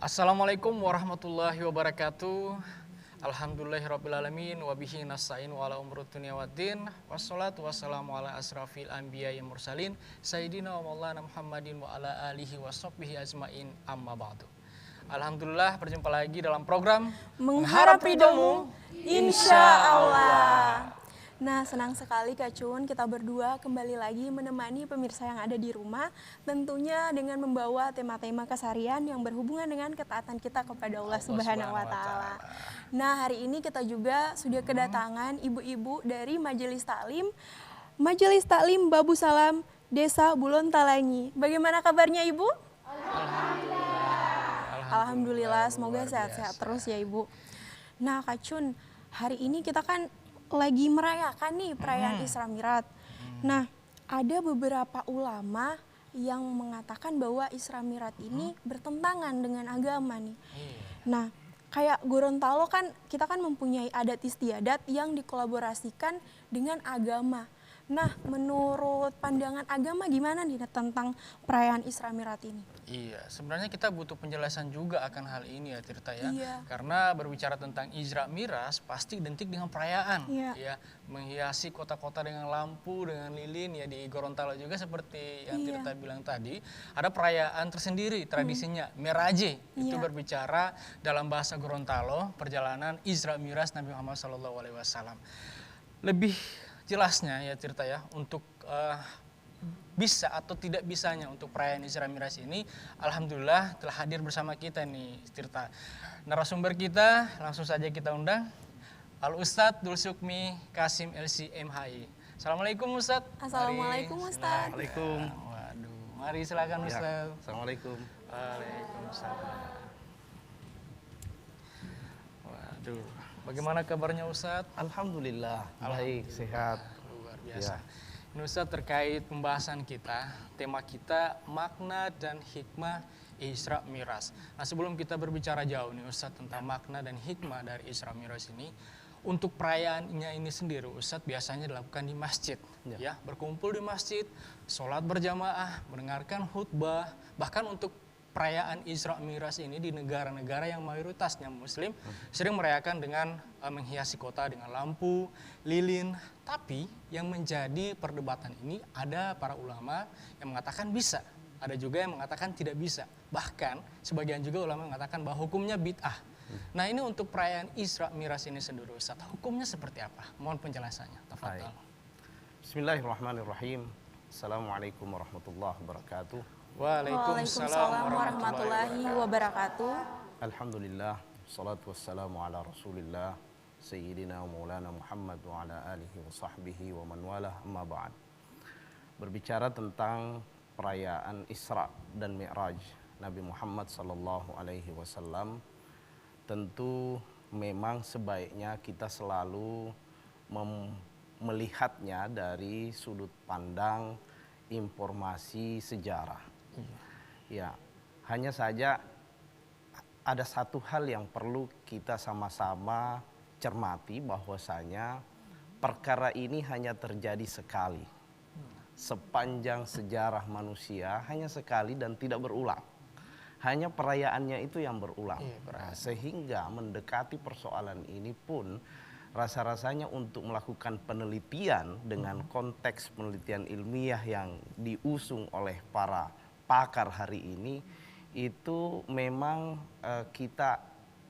Assalamualaikum warahmatullahi wabarakatuh. Alhamdulillahirrabbilalamin. Wabihi nasta'in wa ala umrud dunia waddin. Wassalatu wassalamu ala asrafil anbiya yang mursalin Sayyidina wa maulana Muhammadin wa ala alihi wa sahbihi ajmain amma ba'du. Alhamdulillah, berjumpa lagi dalam program Mengharap ridhomu, insya Allah. Nah, senang sekali Kak Cun, kita berdua kembali lagi menemani pemirsa yang ada di rumah, tentunya dengan membawa tema-tema keseharian yang berhubungan dengan ketaatan kita kepada Allah Subhanahu wa Ta'ala. Nah, hari ini kita juga sudah kedatangan ibu-ibu dari Majelis Taklim Babu Salam Desa Bulon Talangi. Bagaimana kabarnya Ibu? Alhamdulillah, semoga sehat-sehat terus ya Ibu. Nah Kak Cun, hari ini kita kan lagi merayakan nih perayaan Isra Mi'raj. Nah, ada beberapa ulama yang mengatakan bahwa Isra Mi'raj ini bertentangan dengan agama nih. Nah, kayak Gorontalo kan kita kan mempunyai adat istiadat yang dikolaborasikan dengan agama. Nah, menurut pandangan agama gimana nih tentang perayaan Isra Mi'raj ini? Iya, sebenarnya kita butuh penjelasan juga akan hal ini ya Tirta ya. Iya. Karena berbicara tentang Isra Mi'raj pasti identik dengan perayaan. Iya. Ya, menghiasi kota-kota dengan lampu, dengan lilin ya, di Gorontalo juga seperti yang Iya. Tirta bilang tadi, ada perayaan tersendiri tradisinya, Meraje. Itu Iya. berbicara dalam bahasa Gorontalo perjalanan Isra Mi'raj Nabi Muhammad SAW. Lebih jelasnya ya Tirta ya, untuk bisa atau tidak bisanya untuk perayaan Isra Mi'raj ini, alhamdulillah telah hadir bersama kita nih Tirta. Narasumber kita langsung saja kita undang, Al Ustadz Dul Sukmi Kasim LC MHI. Assalamualaikum Ustadz. Assalamualaikum Ustadz. Assalamualaikum. Waduh, mari silakan Ya, Ustadz. Assalamualaikum. Waalaikumsalam. Waduh, bagaimana kabarnya Ustadz? Alhamdulillah, baik, sehat. Luar biasa. Ya. Ini Ustadz terkait pembahasan kita, tema kita makna dan hikmah Isra Mi'raj. Nah, sebelum kita berbicara jauh nih Ustadz tentang makna dan hikmah dari Isra Mi'raj ini, untuk perayaannya ini sendiri Ustadz biasanya dilakukan di masjid, ya, berkumpul di masjid, sholat berjamaah, mendengarkan khutbah, bahkan untuk perayaan Isra Mi'raj ini di negara-negara yang mayoritasnya Muslim sering merayakan dengan menghiasi kota dengan lampu, lilin. Tapi yang menjadi perdebatan ini ada para ulama yang mengatakan bisa, ada juga yang mengatakan tidak bisa. Bahkan sebagian juga ulama mengatakan bahwa hukumnya bid'ah. Nah, ini untuk perayaan Isra Mi'raj ini sendiri Ustaz, hukumnya seperti apa? Mohon penjelasannya. Tafadhal. Bismillahirrahmanirrahim. Assalamualaikum warahmatullahi wabarakatuh. Waalaikumsalam warahmatullahi wabarakatuh. Alhamdulillah, salatu wassalamu ala rasulillah, Sayyidina wa maulana Muhammad wa ala alihi wa sahbihi wa man walah, amma ba'd. Berbicara tentang perayaan Isra dan Mi'raj Nabi Muhammad sallallahu alaihi wasallam, tentu memang sebaiknya kita selalu melihatnya dari sudut pandang informasi sejarah. Ya, hanya saja ada satu hal yang perlu kita sama-sama cermati, bahwasanya perkara ini hanya terjadi sekali. Sepanjang sejarah manusia hanya sekali dan tidak berulang. Hanya perayaannya itu yang berulang. Nah, sehingga mendekati persoalan ini pun rasa-rasanya untuk melakukan penelitian dengan konteks penelitian ilmiah yang diusung oleh para pakar hari ini, itu memang kita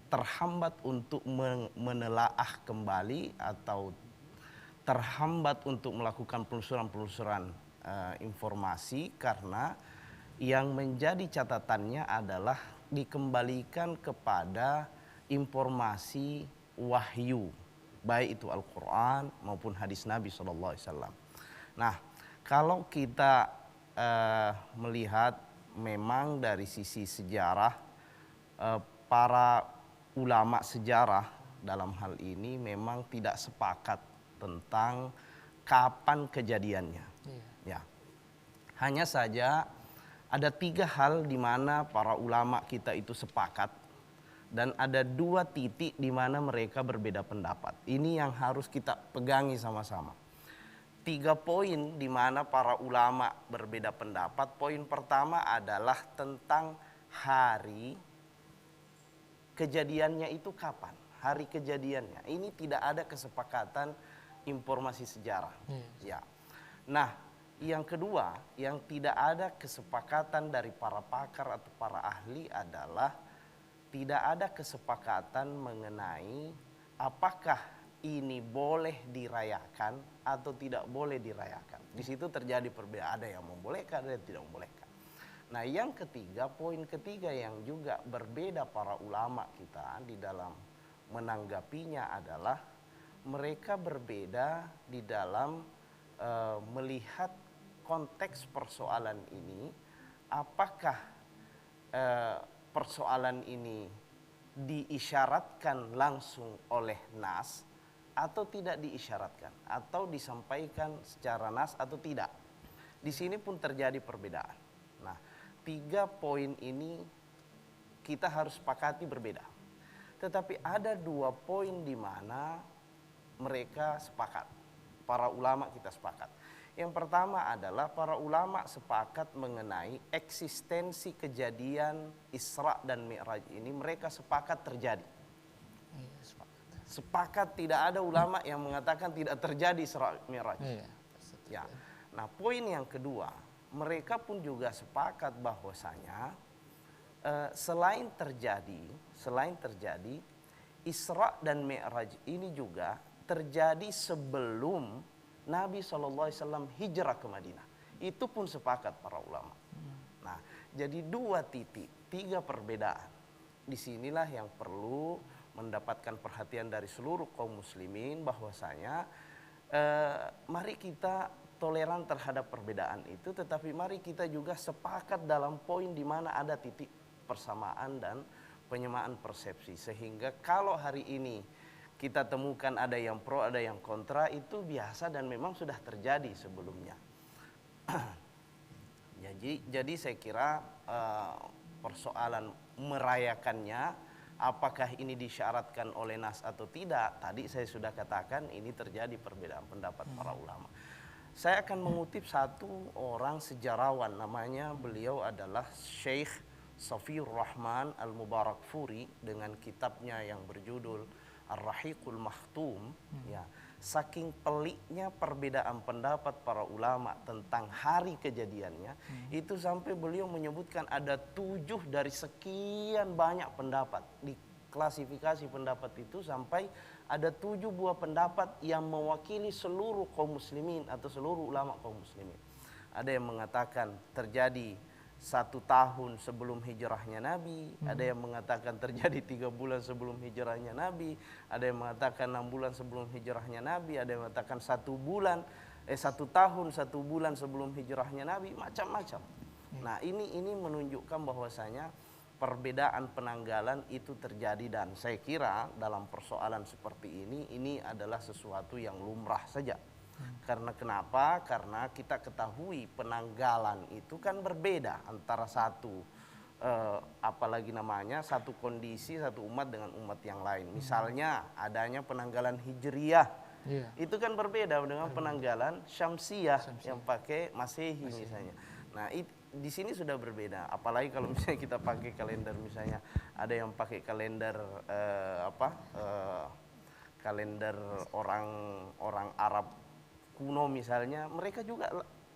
terhambat untuk menelaah kembali atau terhambat untuk melakukan penelusuran informasi, karena yang menjadi catatannya adalah dikembalikan kepada informasi wahyu, baik itu Al-Quran maupun hadis Nabi SAW. Nah, kalau kita melihat memang dari sisi sejarah, para ulama sejarah dalam hal ini memang tidak sepakat tentang kapan kejadiannya. Ya, hanya saja ada 3 hal di mana para ulama kita itu sepakat, dan ada 2 titik di mana mereka berbeda pendapat. Ini yang harus kita pegangi sama-sama. 3 poin di mana para ulama berbeda pendapat. Poin pertama adalah tentang hari kejadiannya itu kapan, hari kejadiannya. Ini tidak ada kesepakatan informasi sejarah. Ya. Nah, yang kedua, yang tidak ada kesepakatan dari para pakar atau para ahli adalah tidak ada kesepakatan mengenai apakah ini boleh dirayakan atau tidak boleh dirayakan. Di situ terjadi perbedaan, ada yang membolehkan, ada yang tidak membolehkan. Nah, yang ketiga, poin ketiga yang juga berbeda para ulama kita di dalam menanggapinya adalah mereka berbeda di dalam melihat konteks persoalan ini, apakah persoalan ini diisyaratkan langsung oleh nas atau tidak diisyaratkan, atau disampaikan secara nas atau tidak. Di sini pun terjadi perbedaan. Nah, 3 poin ini kita harus sepakati berbeda. Tetapi ada 2 poin di mana mereka sepakat. Para ulama kita sepakat. Yang pertama adalah para ulama sepakat mengenai eksistensi kejadian Isra dan Mi'raj ini, mereka sepakat terjadi. Iya, sepakat. Sepakat, tidak ada ulama yang mengatakan tidak terjadi Isra Mi'raj. Iya. Ya. Nah, poin yang kedua, mereka pun juga sepakat bahwasanya selain terjadi Isra dan Mi'raj ini juga terjadi sebelum Nabi SAW hijrah ke Madinah. Itu pun sepakat para ulama. Nah, jadi 2 titik, 3 perbedaan. Disinilah yang perlu mendapatkan perhatian dari seluruh kaum muslimin, bahwasanya mari kita toleran terhadap perbedaan itu, tetapi mari kita juga sepakat dalam poin di mana ada titik persamaan dan penyamaan persepsi. Sehingga kalau hari ini kita temukan ada yang pro, ada yang kontra, itu biasa dan memang sudah terjadi sebelumnya. Jadi saya kira persoalan merayakannya, apakah ini disyaratkan oleh nas atau tidak, tadi saya sudah katakan ini terjadi perbedaan pendapat para ulama. Saya akan mengutip satu orang sejarawan, namanya beliau adalah Syekh Safiyur Rahman Al-Mubarakfuri, dengan kitabnya yang berjudul Ar-Rahiqul Makhtum. Ya, saking peliknya perbedaan pendapat para ulama tentang hari kejadiannya, itu sampai beliau menyebutkan ada 7 dari sekian banyak pendapat. Di klasifikasi pendapat itu sampai ada 7 buah pendapat yang mewakili seluruh kaum muslimin atau seluruh ulama kaum muslimin. Ada yang mengatakan terjadi 1 tahun sebelum hijrahnya Nabi, ada yang mengatakan terjadi 3 bulan sebelum hijrahnya Nabi, ada yang mengatakan 6 bulan sebelum hijrahnya Nabi, ada yang mengatakan 1 tahun 1 bulan sebelum hijrahnya Nabi, macam-macam. Nah, ini menunjukkan bahwasanya perbedaan penanggalan itu terjadi, dan saya kira dalam persoalan seperti ini adalah sesuatu yang lumrah saja. Karena kenapa? Karena kita ketahui penanggalan itu kan berbeda antara satu satu kondisi, satu umat dengan umat yang lain. Misalnya adanya penanggalan hijriyah, itu kan berbeda dengan penanggalan syamsiyah yang pakai Masehi misalnya. Nah, di sini sudah berbeda. Apalagi kalau misalnya kita pakai kalender, misalnya ada yang pakai kalender kalender orang Arab kuno misalnya, mereka juga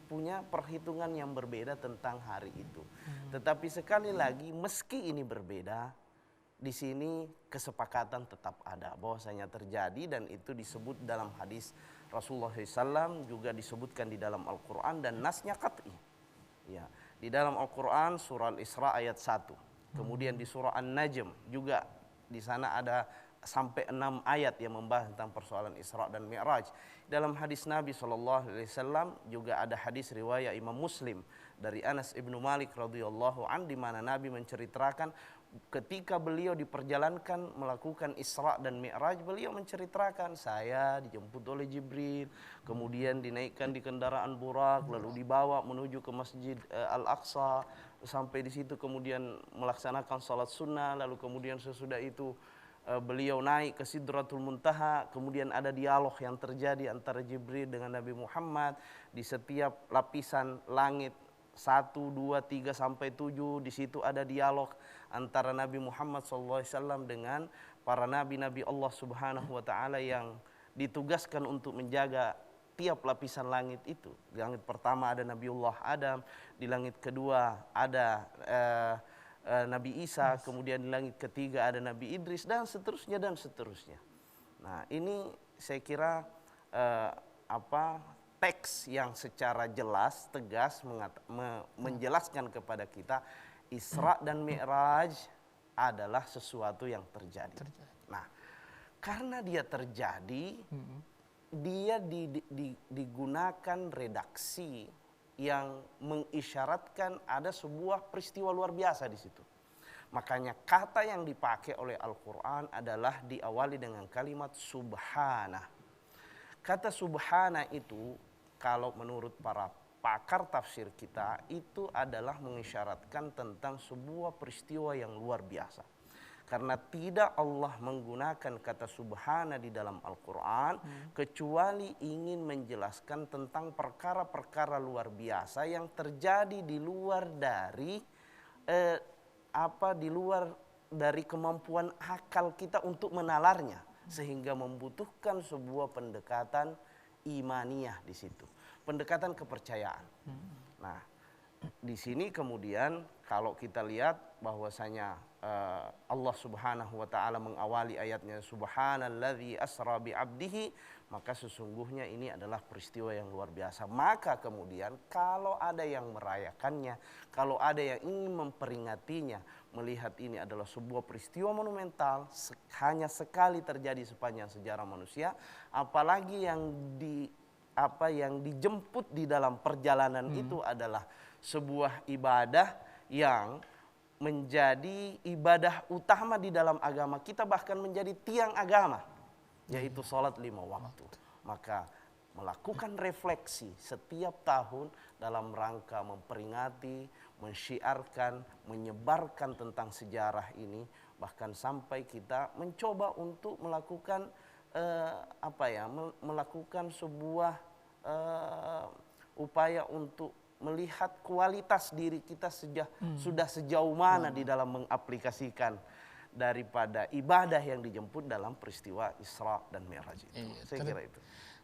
punya perhitungan yang berbeda tentang hari itu. Tetapi sekali lagi, meski ini berbeda, di sini kesepakatan tetap ada bahwasanya terjadi, dan itu disebut dalam hadis Rasulullah SAW, juga disebutkan di dalam Al-Quran, dan nasnya qat'i. Ya, di dalam Al-Quran surah Al-Isra ayat 1, kemudian di surah An-Najm juga di sana ada sampai 6 ayat yang membahas tentang persoalan Isra dan Mi'raj. Dalam hadis Nabi SAW juga ada hadis riwayat Imam Muslim dari Anas ibnu Malik radhiyallahu an, di mana Nabi menceritakan ketika beliau diperjalankan melakukan Isra dan Mi'raj, beliau menceritakan, saya dijemput oleh Jibril, kemudian dinaikkan di kendaraan burak, lalu dibawa menuju ke Masjid Al-Aqsa, sampai di situ kemudian melaksanakan salat sunnah, lalu kemudian sesudah itu beliau naik ke Sidratul Muntaha, kemudian ada dialog yang terjadi antara Jibril dengan Nabi Muhammad. Di setiap lapisan langit 1, 2, 3 sampai 7. Di situ ada dialog antara Nabi Muhammad SAW dengan para nabi-nabi Allah Subhanahu wa taala yang ditugaskan untuk menjaga tiap lapisan langit itu. Di langit pertama ada Nabiullah Adam, di langit kedua ada Nabi Isa, kemudian di langit ketiga ada Nabi Idris, dan seterusnya dan seterusnya. Nah, ini saya kira teks yang secara jelas, tegas menjelaskan kepada kita Isra dan Mi'raj adalah sesuatu yang terjadi. Nah, karena dia terjadi, dia digunakan redaksi yang mengisyaratkan ada sebuah peristiwa luar biasa di situ. Makanya kata yang dipakai oleh Al-Quran adalah diawali dengan kalimat subhana. Kata subhana itu, kalau menurut para pakar tafsir kita, itu adalah mengisyaratkan tentang sebuah peristiwa yang luar biasa. Karena tidak Allah menggunakan kata subhana di dalam Al-Quran kecuali ingin menjelaskan tentang perkara-perkara luar biasa yang terjadi di luar dari di luar dari kemampuan akal kita untuk menalarnya, sehingga membutuhkan sebuah pendekatan imaniyah di situ, pendekatan kepercayaan. Nah, di sini kemudian kalau kita lihat bahwasanya Allah Subhanahu wa taala mengawali ayatnya subhanalladzi asra bi 'abdihi, maka sesungguhnya ini adalah peristiwa yang luar biasa. Maka kemudian kalau ada yang merayakannya, kalau ada yang ingin memperingatinya, melihat ini adalah sebuah peristiwa monumental, hanya sekali terjadi sepanjang sejarah manusia, apalagi yang dijemput di dalam perjalanan itu adalah sebuah ibadah yang menjadi ibadah utama di dalam agama kita, bahkan menjadi tiang agama, yaitu sholat 5 waktu. Maka melakukan refleksi setiap tahun dalam rangka memperingati, mensyiarkan, menyebarkan tentang sejarah ini, bahkan sampai kita mencoba untuk melakukan melakukan sebuah upaya untuk melihat kualitas diri kita sudah sejauh mana di dalam mengaplikasikan daripada ibadah yang dijemput dalam peristiwa Isra dan Mi'raj itu. Saya kira itu.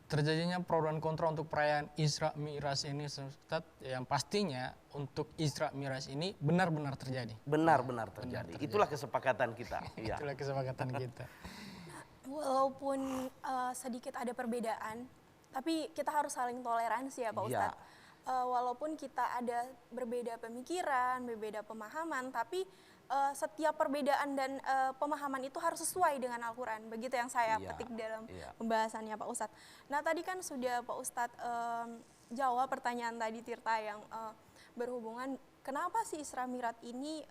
Terjadinya pro dan kontra untuk perayaan Isra Mi'raj ini, Ustaz, yang pastinya untuk Isra Mi'raj ini benar-benar terjadi. Benar-benar terjadi. Itulah kesepakatan kita. Itulah kesepakatan kita. Walaupun sedikit ada perbedaan, tapi kita harus saling toleransi ya Pak Ustadz. Walaupun kita ada berbeda pemikiran, berbeda pemahaman, tapi setiap perbedaan dan pemahaman itu harus sesuai dengan Al-Quran. Begitu yang saya petik dalam pembahasannya Pak Ustadz. Nah tadi kan sudah Pak Ustadz jawab pertanyaan tadi Tirta yang berhubungan kenapa sih Isra Mi'raj ini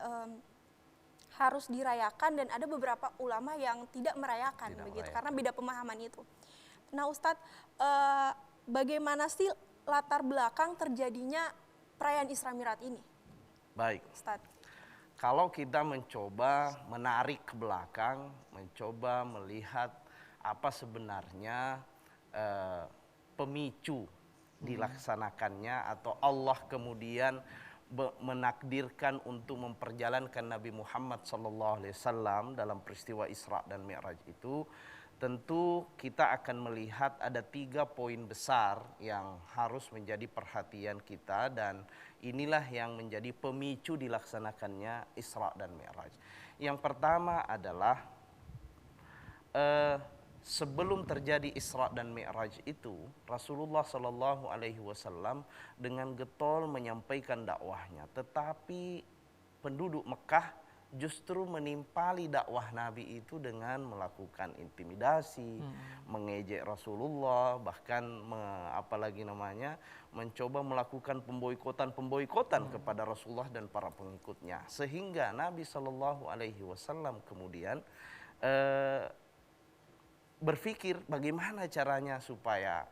harus dirayakan, dan ada beberapa ulama yang tidak merayakan karena beda pemahaman itu. Nah Ustadz, bagaimana sih latar belakang terjadinya perayaan Isra Mi'raj ini? Baik. Ustadz, kalau kita mencoba menarik ke belakang, mencoba melihat apa sebenarnya pemicu dilaksanakannya, atau Allah kemudian menakdirkan untuk memperjalankan Nabi Muhammad SAW dalam peristiwa Isra dan Mi'raj itu, tentu kita akan melihat ada 3 poin besar yang harus menjadi perhatian kita, dan inilah yang menjadi pemicu dilaksanakannya Isra dan Mi'raj. Yang pertama adalah sebelum terjadi Isra dan Mi'raj itu, Rasulullah SAW dengan getol menyampaikan dakwahnya, tetapi penduduk Mekah justru menimpali dakwah Nabi itu dengan melakukan intimidasi, mengejek Rasulullah, bahkan mencoba melakukan pemboikotan kepada Rasulullah dan para pengikutnya, sehingga Nabi SAW kemudian berpikir bagaimana caranya supaya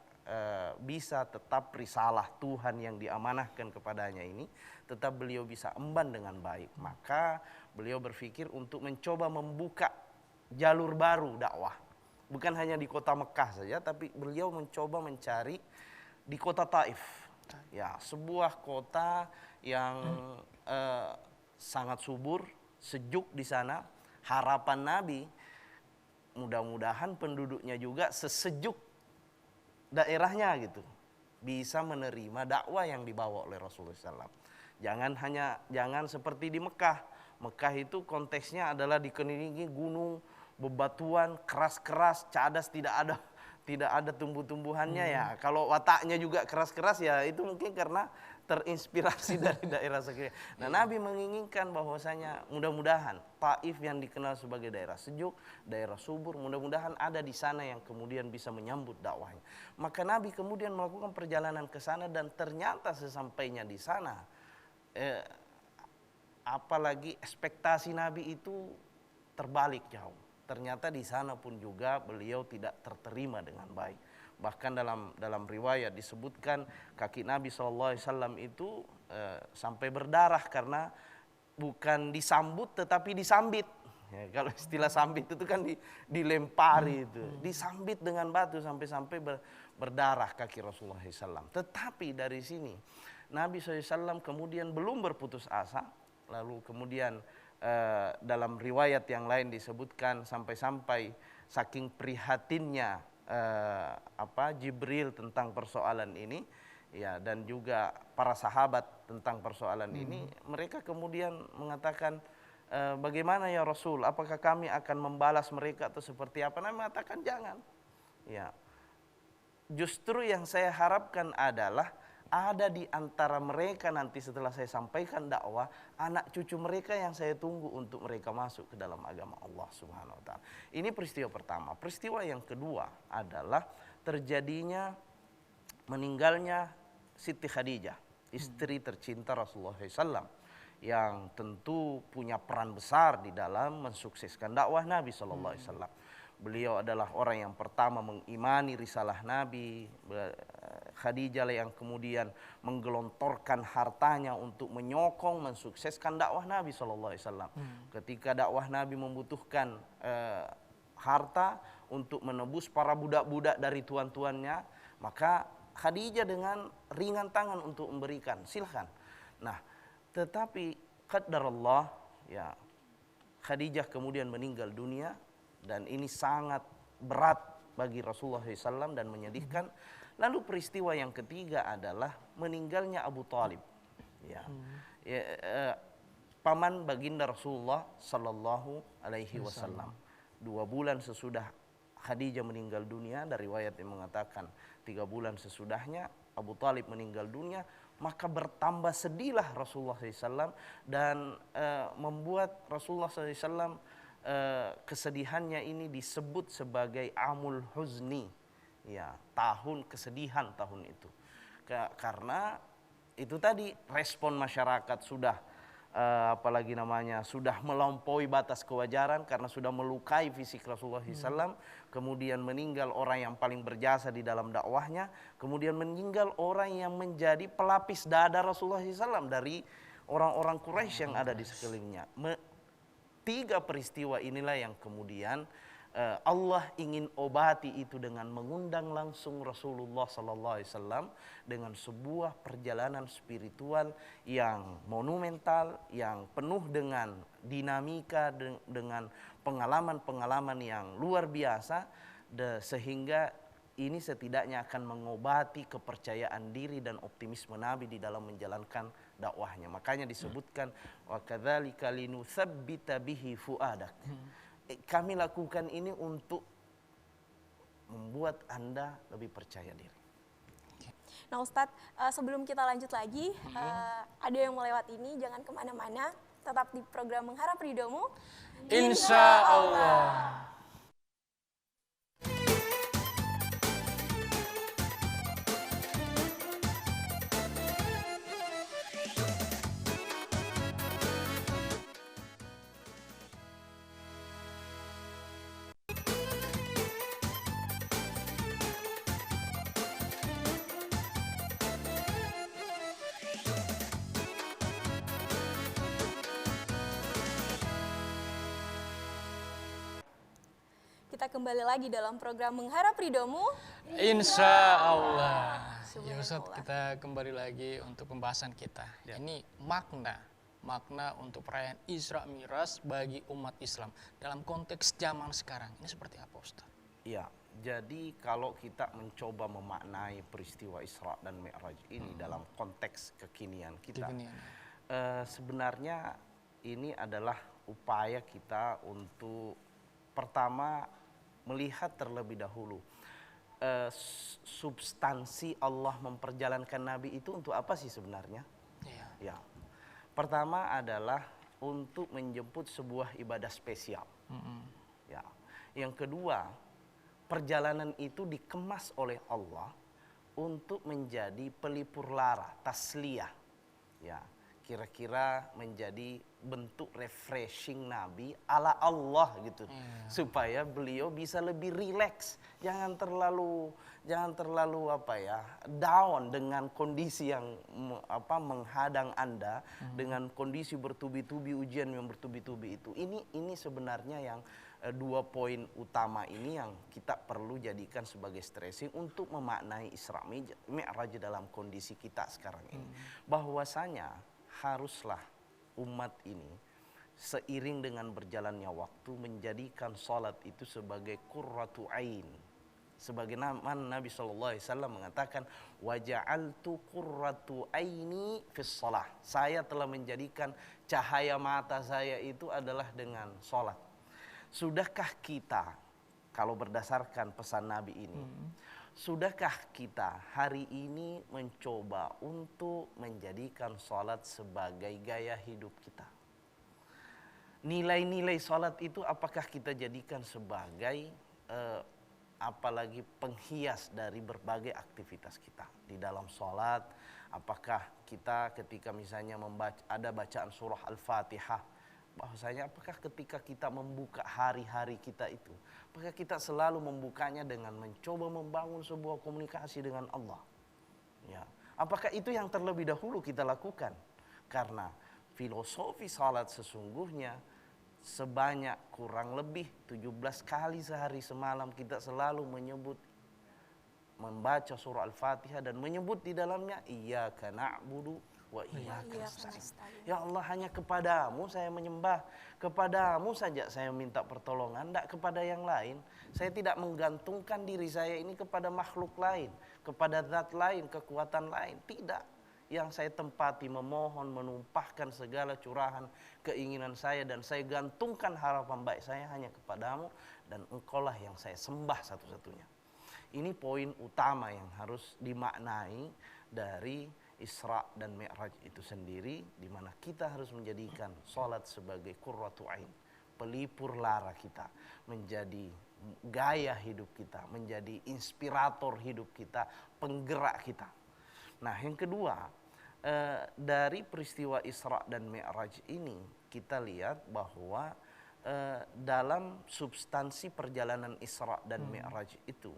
bisa tetap risalah Tuhan yang diamanahkan kepadanya ini tetap beliau bisa emban dengan baik. Maka beliau berpikir untuk mencoba membuka jalur baru dakwah, bukan hanya di kota Mekah saja, tapi beliau mencoba mencari di kota Taif, ya, sebuah kota yang sangat subur, sejuk di sana. Harapan Nabi, mudah-mudahan penduduknya juga sesejuk daerahnya gitu, bisa menerima dakwah yang dibawa oleh Rasulullah SAW. Jangan seperti di Mekah. Mekah itu konteksnya adalah dikelilingi gunung, bebatuan, keras-keras, cadas, tidak ada tumbuh-tumbuhannya ya. Kalau wataknya juga keras-keras ya itu mungkin karena terinspirasi dari daerah sekitar. Nah, Nabi menginginkan bahwasanya mudah-mudahan Taif yang dikenal sebagai daerah sejuk, daerah subur, mudah-mudahan ada di sana yang kemudian bisa menyambut dakwahnya. Maka Nabi kemudian melakukan perjalanan ke sana dan ternyata sesampainya di sana, apalagi ekspektasi Nabi itu terbalik jauh. Ternyata di sana pun juga beliau tidak terterima dengan baik. Bahkan dalam riwayat disebutkan kaki Nabi SAW itu sampai berdarah karena bukan disambut tetapi disambit. Ya, kalau istilah sambit itu kan dilempari itu, disambit dengan batu sampai berdarah kaki Rasulullah SAW. Tetapi dari sini Nabi SAW kemudian belum berputus asa, lalu kemudian dalam riwayat yang lain disebutkan sampai-sampai saking prihatinnya Jibril tentang persoalan ini ya, dan juga para sahabat tentang persoalan ini, mereka kemudian mengatakan, bagaimana ya Rasul, apakah kami akan membalas mereka atau seperti apa? Nabi mengatakan jangan. Ya, justru yang saya harapkan adalah ada di antara mereka nanti setelah saya sampaikan dakwah, anak cucu mereka yang saya tunggu untuk mereka masuk ke dalam agama Allah Subhanahu wa taala. Ini peristiwa pertama. Peristiwa yang kedua adalah terjadinya meninggalnya Siti Khadijah, istri tercinta Rasulullah SAW, yang tentu punya peran besar di dalam mensukseskan dakwah Nabi SAW. Beliau adalah orang yang pertama mengimani risalah Nabi. Khadijah yang kemudian menggelontorkan hartanya untuk menyokong mensukseskan dakwah Nabi SAW. Ketika dakwah Nabi membutuhkan harta untuk menebus para budak-budak dari tuan-tuannya, maka Khadijah dengan ringan tangan untuk memberikan, silahkan. Nah, tetapi qadarullah ya, Khadijah kemudian meninggal dunia. Dan ini sangat berat bagi Rasulullah SAW dan menyedihkan. Lalu peristiwa yang ketiga adalah meninggalnya Abu Talib. Ya, paman baginda Rasulullah Sallallahu Alaihi Wasallam. 2 bulan sesudah Khadijah meninggal dunia, dari riwayat yang mengatakan 3 bulan sesudahnya Abu Talib meninggal dunia, maka bertambah sedihlah Rasulullah SAW dan membuat Rasulullah SAW kesedihannya ini disebut sebagai Amul Huzni, ya, tahun kesedihan tahun itu. Karena itu tadi respon masyarakat sudah sudah melampaui batas kewajaran karena sudah melukai fisik Rasulullah SAW. Kemudian meninggal orang yang paling berjasa di dalam dakwahnya, kemudian meninggal orang yang menjadi pelapis dada Rasulullah SAW dari orang-orang Quraisy yang ada di sekelilingnya. 3 peristiwa inilah yang kemudian Allah ingin obati itu dengan mengundang langsung Rasulullah SAW dengan sebuah perjalanan spiritual yang monumental, yang penuh dengan dinamika, dengan pengalaman-pengalaman yang luar biasa, sehingga ini setidaknya akan mengobati kepercayaan diri dan optimisme Nabi di dalam menjalankan dakwahnya. Makanya disebutkan wa kadzalika linutsabbita bihi fuadak. Kami lakukan ini untuk membuat Anda lebih percaya diri. Nah Ustadz, sebelum kita lanjut lagi, ada yang melewat ini, jangan kemana-mana, tetap di program Mengharap Ridhomu. Insya Allah. Kita kembali lagi dalam program Mengharap Ridhomu. Insya Allah. Ya Ustadz, kita kembali lagi untuk pembahasan kita. Ini makna untuk perayaan Isra Mi'raj bagi umat Islam dalam konteks zaman sekarang. Ini seperti apa Ustadz? Ya, jadi kalau kita mencoba memaknai peristiwa Isra dan Mi'raj ini dalam konteks kekinian kita, sebenarnya ini adalah upaya kita untuk pertama melihat terlebih dahulu substansi Allah memperjalankan Nabi itu untuk apa sih sebenarnya? Iya. Ya, pertama adalah untuk menjemput sebuah ibadah spesial. Ya, yang kedua, perjalanan itu dikemas oleh Allah untuk menjadi pelipur lara, tasliyah. Ya, kira-kira menjadi bentuk refreshing Nabi ala Allah gitu, supaya beliau bisa lebih rileks, jangan terlalu down dengan kondisi yang menghadang Anda, dengan kondisi bertubi-tubi, ujian yang bertubi-tubi itu. Ini sebenarnya yang dua poin utama ini yang kita perlu jadikan sebagai stressing untuk memaknai Isra Mi'raj dalam kondisi kita sekarang ini. Bahwasanya haruslah umat ini seiring dengan berjalannya waktu menjadikan salat itu sebagai qurratu ain. Sebagaimana Nabi SAW mengatakan, waja'altu qurratu aini fis shalah. Saya telah menjadikan cahaya mata saya itu adalah dengan salat. Sudahkah kita, kalau berdasarkan pesan Nabi ini, sudahkah kita hari ini mencoba untuk menjadikan sholat sebagai gaya hidup kita? Nilai-nilai sholat itu apakah kita jadikan sebagai apalagi penghias dari berbagai aktivitas kita di dalam sholat? Apakah kita ketika misalnya ada bacaan surah Al-Fatihah, bahwasanya apakah ketika kita membuka hari-hari kita itu, apakah kita selalu membukanya dengan mencoba membangun sebuah komunikasi dengan Allah? Ya, apakah itu yang terlebih dahulu kita lakukan? Karena filosofi salat sesungguhnya sebanyak kurang lebih 17 kali sehari semalam kita selalu membaca surah Al-Fatihah dan menyebut di dalamnya iyyaka na'budu wa iyyaka nasta'in. Ya Allah, hanya kepadamu saya menyembah, kepadamu saja saya minta pertolongan, tidak kepada yang lain. Saya tidak menggantungkan diri saya ini kepada makhluk lain, kepada zat lain, kekuatan lain. Tidak. Yang saya tempati memohon, menumpahkan segala curahan keinginan saya, dan saya gantungkan harapan baik saya hanya kepadamu, dan engkaulah yang saya sembah satu-satunya. Ini poin utama yang harus dimaknai dari Isra dan Mi'raj itu sendiri, di mana kita harus menjadikan sholat sebagai qurratu ain, pelipur lara kita, menjadi gaya hidup kita, menjadi inspirator hidup kita, penggerak kita. Nah, yang kedua, dari peristiwa Isra dan Mi'raj ini kita lihat bahwa dalam substansi perjalanan Isra dan Mi'raj itu,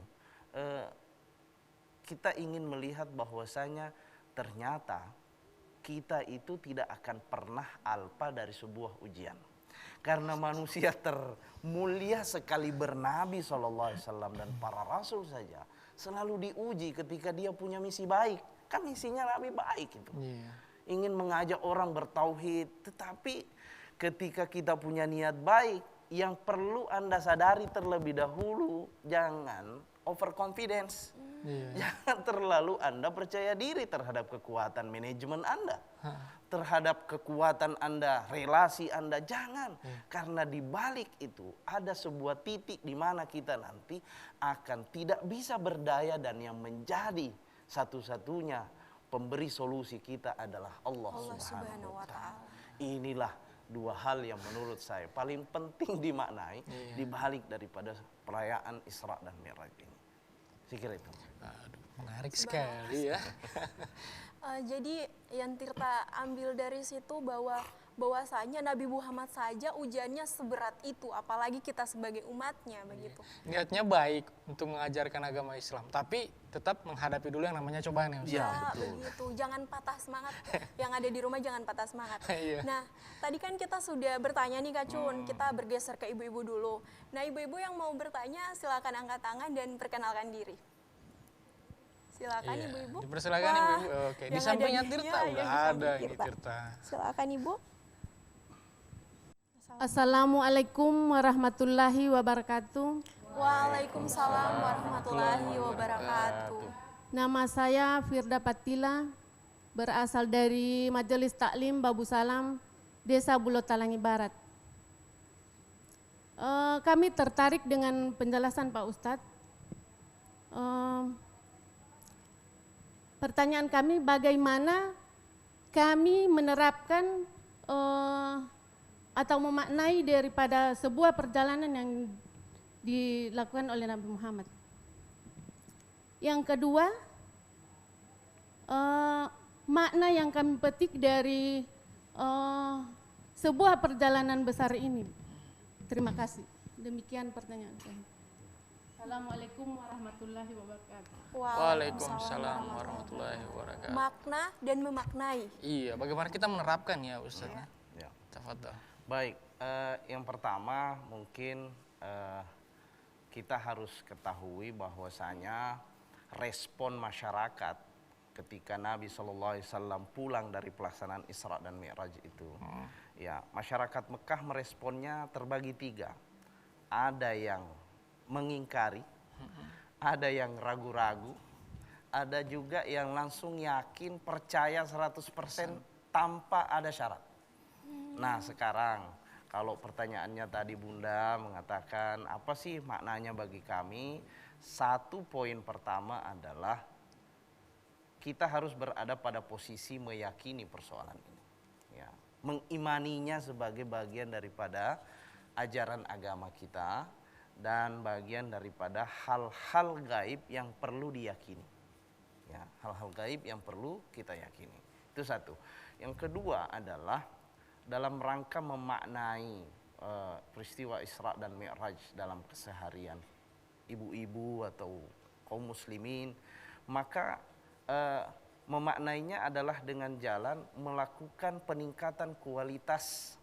kita ingin melihat bahwasanya ternyata kita itu tidak akan pernah alpa dari sebuah ujian. Karena manusia termulia sekali bernabi SAW dan para rasul saja selalu diuji ketika dia punya misi baik. Kan misinya Nabi baik itu. Ingin mengajak orang bertauhid. Tetapi ketika kita punya niat baik, yang perlu Anda sadari terlebih dahulu, jangan overconfidence. Jangan terlalu Anda percaya diri terhadap kekuatan manajemen Anda, terhadap kekuatan Anda, relasi Anda. Jangan, karena di balik itu ada sebuah titik di mana kita nanti akan tidak bisa berdaya, dan yang menjadi satu-satunya pemberi solusi kita adalah Allah Subhanahu wa Ta'ala. Inilah dua hal yang menurut saya paling penting dimaknai di balik daripada perayaan Isra dan Mi'raj ini. Saya kira itu. Aduh, menarik sekali ya. Jadi yang Tirta ambil dari situ bahwasanya Nabi Muhammad saja ujiannya seberat itu, apalagi kita sebagai umatnya begitu. Niatnya baik untuk mengajarkan agama Islam, tapi tetap menghadapi dulu yang namanya cobaan ya Ustaz. Ya, begitu. Jangan patah semangat. Yang ada di rumah jangan patah semangat. Nah, tadi kan kita sudah bertanya nih Kak Cun, kita bergeser ke ibu-ibu dulu. Nah, ibu-ibu yang mau bertanya silakan angkat tangan dan perkenalkan diri. Silakan Iya, ibu-ibu. dipersilakan Wah, ibu-ibu. Oke, di yang sampingnya ada- Tirta ya, udah yang di ada samping ini Tirta. Tirta. Silakan ibu. Assalamualaikum warahmatullahi wabarakatuh. Waalaikumsalam warahmatullahi wabarakatuh. Nama saya Firda Patila, berasal dari Majelis Taklim Babu Salam, Desa Bulotalangi Barat. Kami tertarik dengan penjelasan Pak Ustadz. Pertanyaan kami, bagaimana kami menerapkan atau memaknai daripada sebuah perjalanan yang dilakukan oleh Nabi Muhammad. Yang kedua, makna yang kami petik dari sebuah perjalanan besar ini. Terima kasih. Demikian pertanyaan saya. Assalamualaikum warahmatullahi wabarakatuh. Waalaikumsalam warahmatullahi wabarakatuh. Makna dan memaknai. Iya, bagaimana kita menerapkan ya Ustaz? Ya. Tafadhol. Baik, yang pertama mungkin kita harus ketahui bahwasanya respon masyarakat ketika Nabi SAW pulang dari pelaksanaan Isra dan Mi'raj itu, ya masyarakat Mekah meresponnya terbagi tiga. Ada yang mengingkari, ada yang ragu-ragu, ada juga yang langsung yakin, percaya 100% tanpa ada syarat. Nah sekarang kalau pertanyaannya tadi Bunda mengatakan apa sih maknanya bagi kami, satu poin pertama adalah kita harus berada pada posisi meyakini persoalan ini, ya, mengimaninya sebagai bagian daripada ajaran agama kita dan bagian daripada hal-hal gaib yang perlu diyakini, ya, hal-hal gaib yang perlu kita yakini. Itu satu. Yang kedua adalah dalam rangka memaknai peristiwa Isra dan Mi'raj dalam keseharian ibu-ibu atau kaum muslimin, maka memaknainya adalah dengan jalan melakukan peningkatan kualitas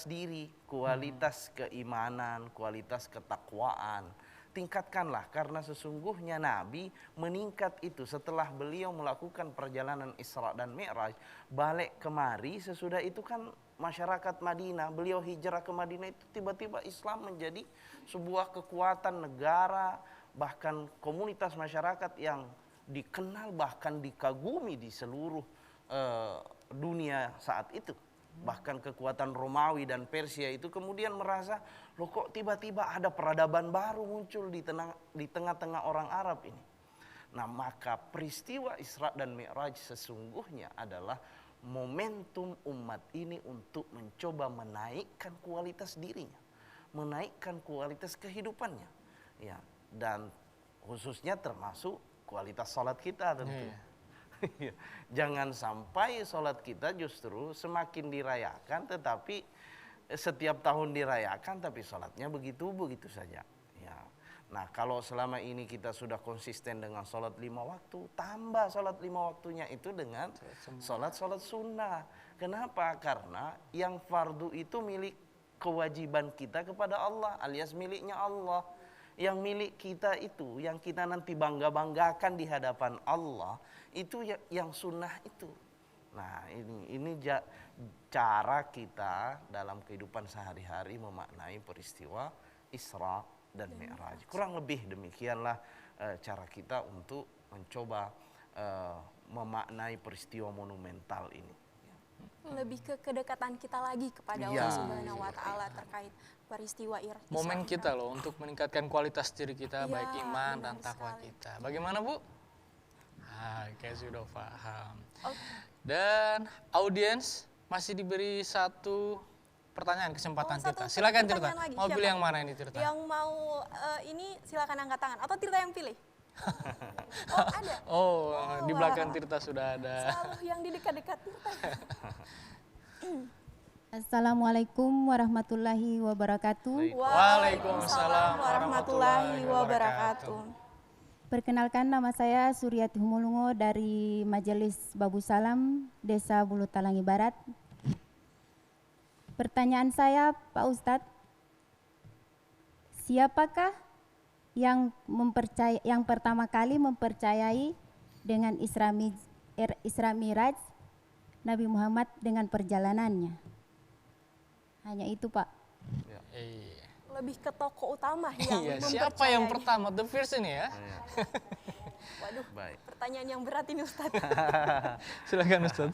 diri, kualitas keimanan, kualitas ketakwaan. Tingkatkanlah, karena sesungguhnya Nabi meningkat itu setelah beliau melakukan perjalanan Isra dan Mi'raj. Balik kemari sesudah itu kan masyarakat Madinah, beliau hijrah ke Madinah itu tiba-tiba Islam menjadi sebuah kekuatan negara, bahkan komunitas masyarakat yang dikenal bahkan dikagumi di seluruh dunia saat itu. Bahkan kekuatan Romawi dan Persia itu kemudian merasa, loh kok tiba-tiba ada peradaban baru muncul di tengah-tengah orang Arab ini. Nah maka peristiwa Isra dan Mi'raj sesungguhnya adalah momentum umat ini untuk mencoba menaikkan kualitas dirinya, menaikkan kualitas kehidupannya, ya, dan khususnya termasuk kualitas sholat kita tentu. Jangan sampai sholat kita justru semakin dirayakan, tetapi setiap tahun dirayakan tapi sholatnya begitu-begitu saja. Ya. Nah kalau selama ini kita sudah konsisten dengan sholat 5 waktu, tambah sholat 5 waktunya itu dengan sholat sunnah. Kenapa? Karena yang fardu itu milik kewajiban kita kepada Allah, alias miliknya Allah. Yang milik kita itu, yang kita nanti bangga-banggakan di hadapan Allah, itu yang sunnah itu. Nah ini cara kita dalam kehidupan sehari-hari memaknai peristiwa Isra dan Mi'raj. Kurang lebih demikianlah cara kita untuk mencoba memaknai peristiwa monumental ini. Lebih ke kedekatan kita lagi kepada Ya, Allah Subhanahu wa taala terkait peristiwa Isra. Momen kita loh untuk meningkatkan kualitas diri kita, Iya, baik iman dan benar takwa sekali. kita. Bagaimana Bu? Kayak sudah paham. Oke. Dan audiens masih diberi satu pertanyaan kesempatan Oh, satu Tirta. Silakan Tirta. pertanyaan lagi. Mau Siapa? pilih yang mana ini Tirta? Yang mau ini silakan angkat tangan atau Tirta yang pilih? Oh ada. Oh, di belakang wah. Tirta sudah ada. Selalu yang di dekat-dekat Tirta. Assalamualaikum warahmatullahi wabarakatuh. Waalaikumsalam warahmatullahi wabarakatuh. Perkenalkan, nama saya Suryati Humulungo dari Majelis Babu Salam, Desa Bulotalangi Barat. Pertanyaan saya, Pak Ustadz, siapakah yang pertama kali mempercayai dengan Isra Miraj Nabi Muhammad dengan perjalanannya. Hanya itu, Pak. Iya. Lebih ke tokoh utama yang Iya, siapa yang mempercayai. pertama? The first ini ya. Waduh, Baik. pertanyaan yang berat ini Ustadz. Silakan Ustaz.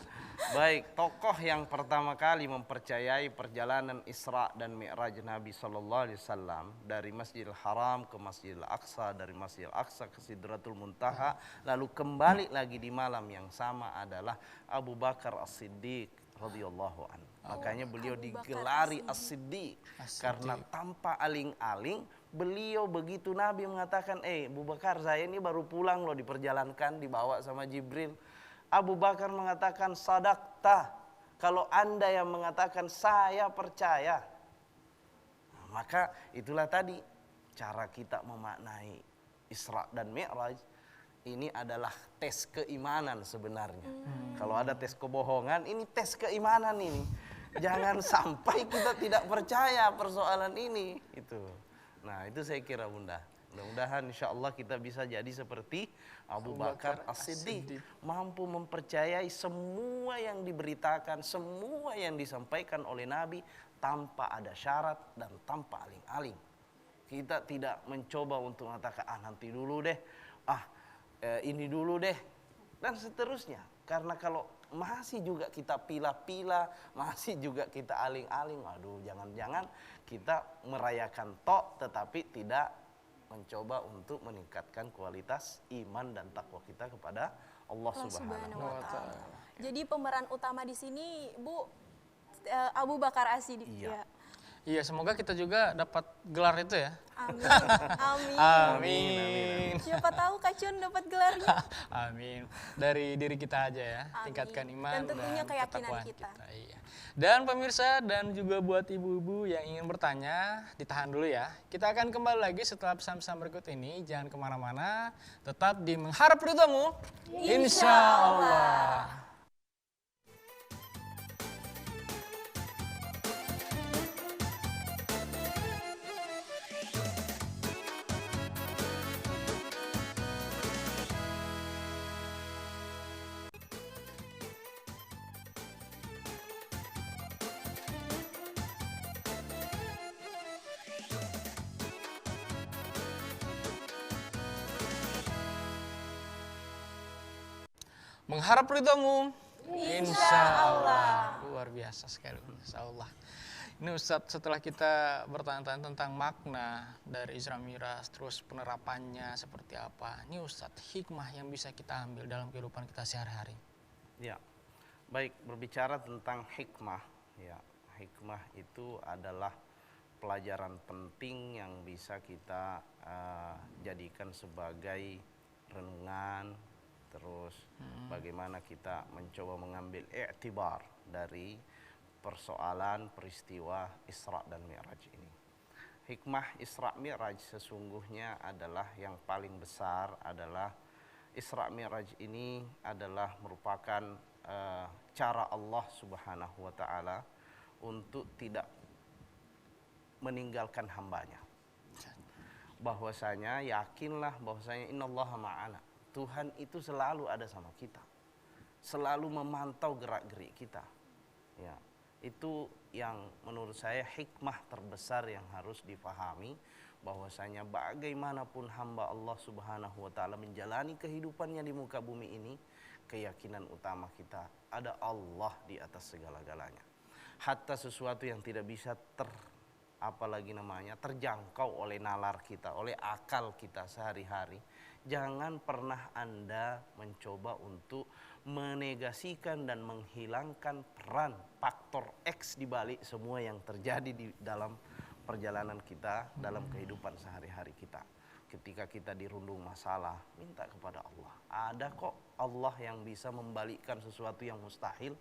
Baik, tokoh yang pertama kali mempercayai perjalanan Isra dan Mi'raj Nabi Sallallahu Alaihi Wasallam dari Masjidil Haram ke Masjidil Aqsa, dari Masjidil Aqsa ke Sidratul Muntaha, lalu kembali lagi di malam yang sama adalah Abu Bakar As-Siddiq radhiyallahu anhu. Makanya beliau Abu Bakar digelari As-Siddiq karena tanpa aling-aling beliau begitu Nabi mengatakan, Abu Bakar, saya ini baru pulang loh, diperjalankan, dibawa sama Jibril. Abu Bakar mengatakan, sadaqta, kalau Anda yang mengatakan saya percaya. Nah, maka itulah tadi cara kita memaknai Isra dan Mi'raj. Ini adalah tes keimanan sebenarnya. Kalau ada tes kebohongan, ini tes keimanan ini. Jangan sampai kita tidak percaya persoalan ini. Itu. Nah, itu saya kira Bunda. Mudah-mudahan insya Allah kita bisa jadi seperti Abu Bakar As-Siddiq. Mampu mempercayai semua yang diberitakan, semua yang disampaikan oleh Nabi tanpa ada syarat dan tanpa aling-aling. Kita tidak mencoba untuk mengatakan, nanti dulu deh, ini dulu deh, dan seterusnya. Karena kalau masih juga kita pilah-pilah, masih juga kita aling-aling, aduh jangan-jangan kita merayakan tok tetapi tidak mencoba untuk meningkatkan kualitas iman dan takwa kita kepada Allah Subhanahu wa Ta'ala. Jadi pemeran utama di sini Bu Abu Bakar As-Siddiq. Iya. Ya. Iya, semoga kita juga dapat gelar itu ya. Amin. Amin. Amin. Siapa tahu Kak Cun dapat gelarnya. Amin. Dari diri kita aja ya, Amin. tingkatkan iman Dan tentunya keyakinan ketakwaan kita. Iya. Dan pemirsa dan juga buat ibu-ibu yang ingin bertanya, ditahan dulu ya. Kita akan kembali lagi setelah pesan-pesan berikut ini. Jangan kemana-mana, tetap di Mengharap Ridhamu. Insya Allah. Mengharap ridhamu. Insya Allah. Luar biasa sekali. Insya Allah. Ini Ustadz, setelah kita bertanya-tanya tentang makna dari Isra Miraj, terus penerapannya seperti apa. Ini Ustadz, hikmah yang bisa kita ambil dalam kehidupan kita sehari-hari. Ya, baik, berbicara tentang hikmah, ya, hikmah itu adalah pelajaran penting yang bisa kita jadikan sebagai renungan, terus bagaimana kita mencoba mengambil i'tibar dari persoalan peristiwa Isra dan Mi'raj ini. Hikmah Isra Mi'raj sesungguhnya adalah yang paling besar adalah Isra Mi'raj ini adalah merupakan cara Allah Subhanahu wa Ta'ala untuk tidak meninggalkan hambanya. Bahwasanya yakinlah bahwasanya innallaha ma'ana. Tuhan itu selalu ada sama kita. Selalu memantau gerak-gerik kita. Ya, itu yang menurut saya hikmah terbesar yang harus difahami, bahwasanya bagaimanapun hamba Allah Subhanahu wa Ta'ala menjalani kehidupannya di muka bumi ini, keyakinan utama kita ada Allah di atas segala-galanya. Hatta sesuatu yang tidak bisa terjangkau oleh nalar kita, oleh akal kita sehari-hari, jangan pernah Anda mencoba untuk menegasikan dan menghilangkan peran faktor X di balik semua yang terjadi di dalam perjalanan kita, dalam kehidupan sehari-hari kita. Ketika kita dirundung masalah, minta kepada Allah. Ada kok Allah yang bisa membalikkan sesuatu yang mustahil.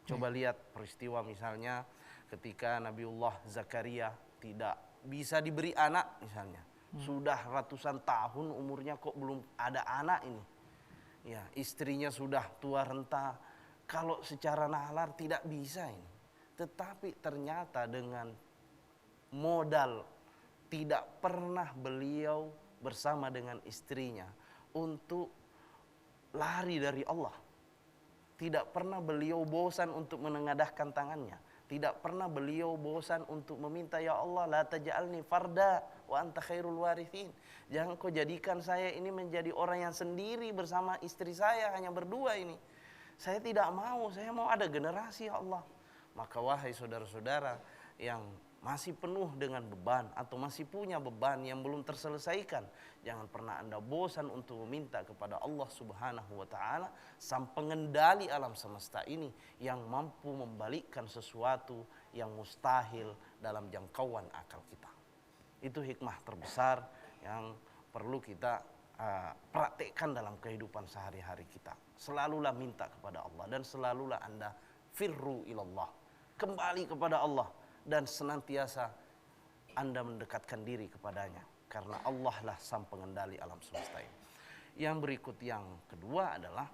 Coba lihat peristiwa misalnya ketika Nabiullah Zakaria tidak bisa diberi anak misalnya. Sudah ratusan tahun umurnya kok belum ada anak ini. Ya, istrinya sudah tua renta. Kalau secara nalar tidak bisa ini. Tetapi ternyata dengan modal tidak pernah beliau bersama dengan istrinya untuk lari dari Allah. Tidak pernah beliau bosan untuk menengadahkan tangannya. Tidak pernah beliau bosan untuk meminta, ya Allah, la taj'alni farda wa anta khairul warithin. Jangan kau jadikan saya ini menjadi orang yang sendiri bersama istri saya, hanya berdua ini. Saya tidak mau, saya mau ada generasi, ya Allah. Maka wahai saudara-saudara yang masih penuh dengan beban atau masih punya beban yang belum terselesaikan, jangan pernah Anda bosan untuk meminta kepada Allah Subhanahu wa taala, sang pengendali alam semesta ini yang mampu membalikkan sesuatu yang mustahil dalam jangkauan akal kita. Itu hikmah terbesar yang perlu kita praktekkan dalam kehidupan sehari-hari kita. Selalulah minta kepada Allah dan selalulah Anda firru ilallah, kembali kepada Allah dan senantiasa Anda mendekatkan diri kepadanya, karena Allah lah sang pengendali alam semesta ini. Yang berikut yang kedua adalah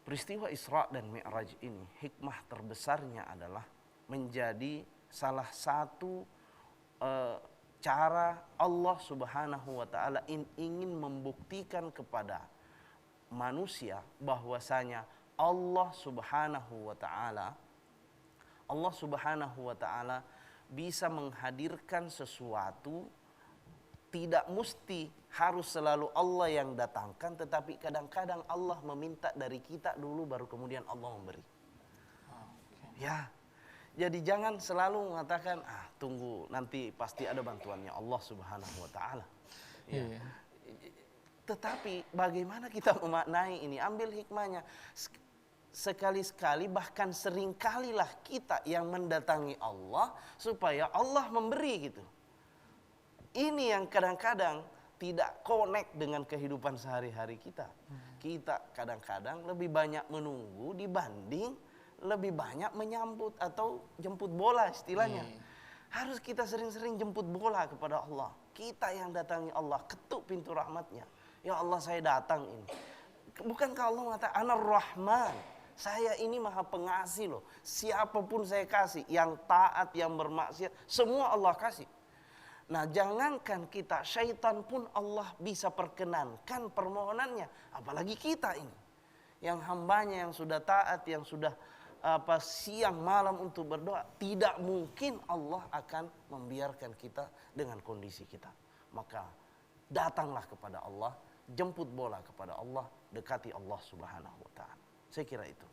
peristiwa Isra dan Mi'raj ini, hikmah terbesarnya adalah menjadi salah satu cara Allah Subhanahu wa taala ingin membuktikan kepada manusia bahwasanya Allah Subhanahu wa taala bisa menghadirkan sesuatu, tidak mesti harus selalu Allah yang datangkan, tetapi kadang-kadang Allah meminta dari kita dulu baru kemudian Allah memberi. Ya. Jadi jangan selalu mengatakan, tunggu nanti pasti ada bantuannya Allah Subhanahu wa taala. Ya. Tetapi bagaimana kita memaknai ini? Ambil hikmahnya. Sekali-sekali bahkan seringkalilah kita yang mendatangi Allah supaya Allah memberi gitu. Ini yang kadang-kadang tidak connect dengan kehidupan sehari-hari kita. Kita kadang-kadang lebih banyak menunggu dibanding lebih banyak menyambut atau jemput bola istilahnya. Harus kita sering-sering jemput bola kepada Allah. Kita yang datangi Allah, ketuk pintu rahmatnya. Ya Allah, saya datang ini. Bukankah Allah mengatakan Anar Rahman? Saya ini maha pengasih loh. Siapapun saya kasih, yang taat, yang bermaksiat, semua Allah kasih. Nah, jangankan kita, syaitan pun Allah bisa perkenankan permohonannya. Apalagi kita ini, yang hambanya yang sudah taat, yang sudah siang malam untuk berdoa, tidak mungkin Allah akan membiarkan kita dengan kondisi kita. Maka datanglah kepada Allah, jemput bola kepada Allah, dekati Allah Subhanahu wa taala. Saya kira itu.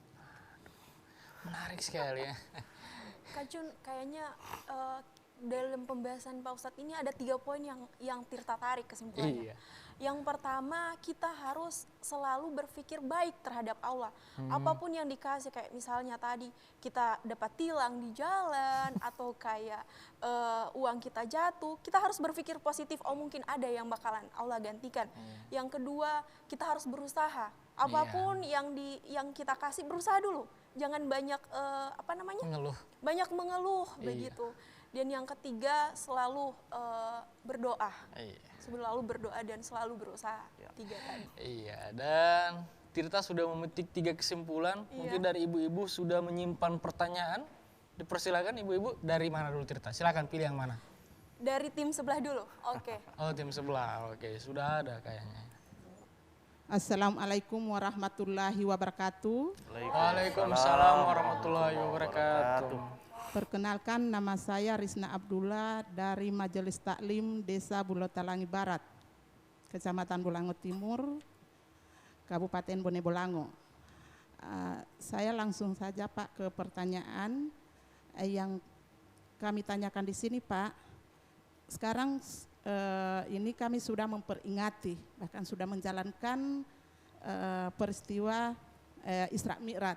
Menarik sekali ya. Kak Jun, kayaknya dalam pembahasan Pak Ustadz ini ada 3 poin yang Tirta tarik kesimpulannya. Iya. Yang pertama, kita harus selalu berpikir baik terhadap Allah. Apapun yang dikasih, kayak misalnya tadi kita dapat tilang di jalan atau kayak uang kita jatuh, kita harus berpikir positif. Oh, mungkin ada yang bakalan Allah gantikan. Yang kedua, kita harus berusaha. Apapun yang kita kasih, berusaha dulu. Jangan banyak Mengeluh. Banyak mengeluh begitu. Dan yang ketiga, selalu berdoa. Selalu berdoa dan selalu berusaha. 3 tadi. Iya, dan Tirta sudah memetik 3 kesimpulan. Mungkin dari ibu-ibu sudah menyimpan pertanyaan. Dipersilakan ibu-ibu, dari mana dulu Tirta? Silakan pilih yang mana. Dari tim sebelah dulu. Oke. Oh, tim sebelah. Oke, sudah ada kayaknya. Assalamualaikum warahmatullahi wabarakatuh. Waalaikumsalam warahmatullahi wabarakatuh. Perkenalkan, nama saya Rizna Abdullah dari Majelis Taklim Desa Bulotalangi Barat, Kecamatan Bolango Timur, Kabupaten Bone Bolango. Saya langsung saja Pak ke pertanyaan yang kami tanyakan di sini Pak. Sekarang ini kami sudah memperingati, bahkan sudah menjalankan peristiwa Isra Mi'raj.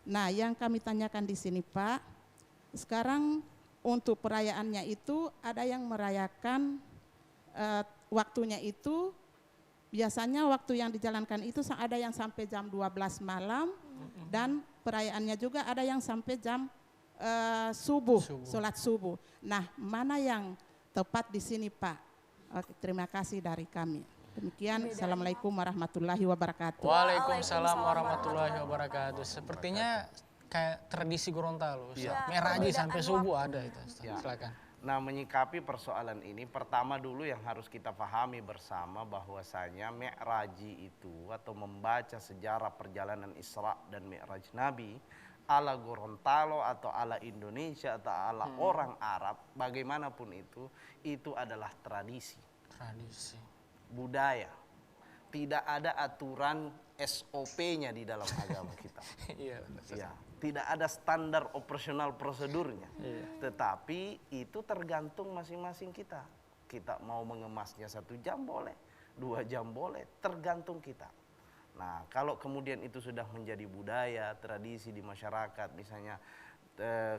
Nah, yang kami tanyakan di sini Pak, sekarang untuk perayaannya itu ada yang merayakan waktunya itu, biasanya waktu yang dijalankan itu ada yang sampai jam 12 malam dan perayaannya juga ada yang sampai jam subuh, sholat subuh. Nah, mana yang tepat di sini Pak? Oke, terima kasih dari kami. Demikian, Assalamualaikum warahmatullahi wabarakatuh. Waalaikumsalam warahmatullahi wabarakatuh. Sepertinya kayak tradisi Gorontalo, merah aja sampai subuh ada itu. Silakan. Nah, menyikapi persoalan ini, pertama dulu yang harus kita pahami bersama bahwasanya Mi'raji itu atau membaca sejarah perjalanan Isra dan Mi'raj Nabi ala Gorontalo atau ala Indonesia atau ala orang Arab, bagaimanapun itu adalah tradisi, budaya. Tidak ada aturan SOP-nya di dalam agama kita. Iya, Ya, tidak ada standar operasional prosedurnya. Tetapi itu tergantung masing-masing kita. Kita mau mengemasnya 1 jam boleh, 2 jam boleh, tergantung kita. Nah, kalau kemudian itu sudah menjadi budaya, tradisi di masyarakat, misalnya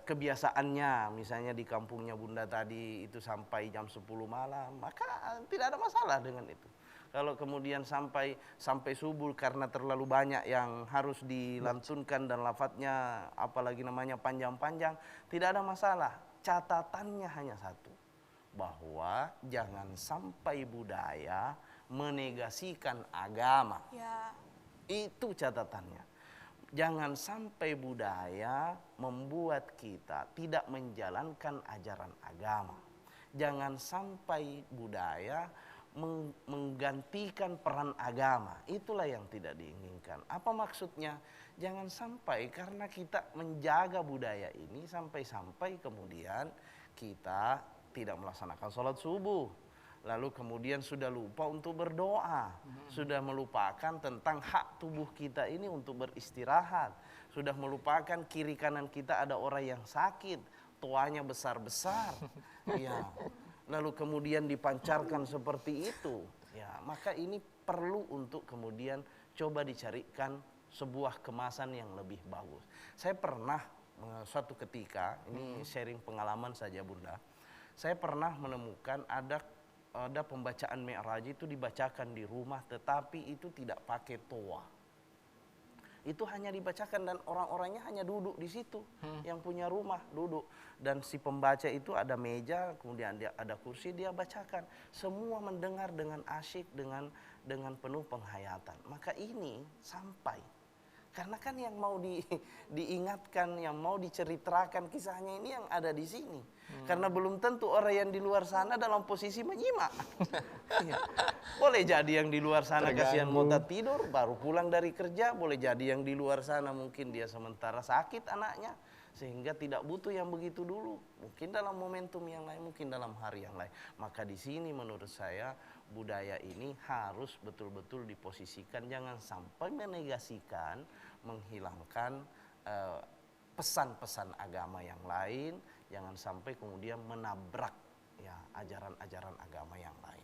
kebiasaannya, misalnya di kampungnya Bunda tadi itu sampai jam 10 malam, maka tidak ada masalah dengan itu. Kalau kemudian sampai subuh karena terlalu banyak yang harus dilantunkan dan lafadznya apalagi namanya panjang-panjang, tidak ada masalah. Catatannya hanya satu, bahwa jangan sampai budaya menegasikan agama. Ya. Itu catatannya. Jangan sampai budaya membuat kita tidak menjalankan ajaran agama. Jangan sampai budaya menggantikan peran agama. Itulah yang tidak diinginkan. Apa maksudnya? Jangan sampai karena kita menjaga budaya ini sampai-sampai kemudian kita tidak melaksanakan sholat subuh, lalu kemudian sudah lupa untuk berdoa, sudah melupakan tentang hak tubuh kita ini untuk beristirahat, sudah melupakan kiri kanan kita ada orang yang sakit, toanya besar-besar, ya. Lalu kemudian dipancarkan seperti itu, ya, maka ini perlu untuk kemudian coba dicarikan sebuah kemasan yang lebih bagus. Saya pernah suatu ketika, ini sharing pengalaman saja Bunda, saya pernah menemukan ada pembacaan Mi'raj itu dibacakan di rumah, tetapi itu tidak pakai toa. Itu hanya dibacakan dan orang-orangnya hanya duduk di situ, yang punya rumah duduk, dan si pembaca itu ada meja, kemudian dia ada kursi, dia bacakan, semua mendengar dengan asyik, dengan penuh penghayatan. Maka ini sampai, karena kan yang mau diingatkan, yang mau diceritakan kisahnya ini yang ada di sini. Karena belum tentu orang yang di luar sana dalam posisi menyimak. Boleh jadi yang di luar sana kasihan mau tidur, baru pulang dari kerja. Boleh jadi yang di luar sana mungkin dia sementara sakit anaknya, sehingga tidak butuh yang begitu dulu. Mungkin dalam momentum yang lain, mungkin dalam hari yang lain. Maka di sini menurut saya budaya ini harus betul-betul diposisikan. Jangan sampai menegasikan, menghilangkan pesan-pesan agama yang lain. Jangan sampai kemudian menabrak ya ajaran-ajaran agama yang lain.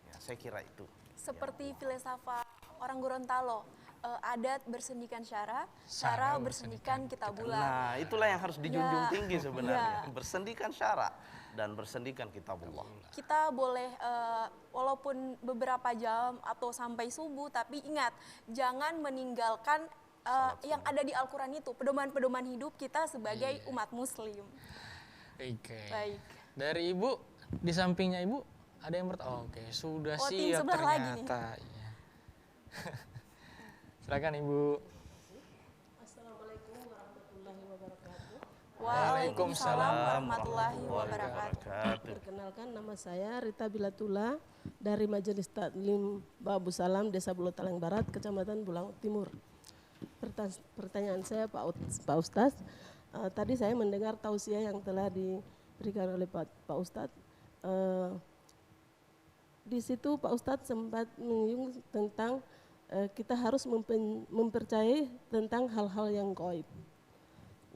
Ya, saya kira itu. Seperti filsafat orang Gorontalo, adat bersendikan syara, syara bersendikan kitabullah. Nah, itulah yang harus dijunjung tinggi sebenarnya. Bersendikan syara dan bersendikan kitabullah. Kita boleh walaupun beberapa jam atau sampai subuh, tapi ingat jangan meninggalkan yang ada di Al-Quran itu, pedoman-pedoman hidup kita sebagai umat muslim. Oke. Baik. Dari Ibu, di sampingnya Ibu ada yang bertanya. Oke, sudah tim siap sebelah lagi nih. ternyata. Iya. Silakan Ibu. Assalamualaikum warahmatullahi wabarakatuh. Waalaikumsalam warahmatullahi wabarakatuh. Perkenalkan, nama saya Rita Bilatula dari Majelis Taklim Babu Salam, Desa Bulotalang Barat, Kecamatan Bulangot Timur. Pertanyaan saya Pak Ustadz, tadi saya mendengar tausiah yang telah diberikan oleh Pak Ustadz. Di situ Pak Ustadz sempat menyinggung tentang kita harus mempercayai tentang hal-hal yang gaib.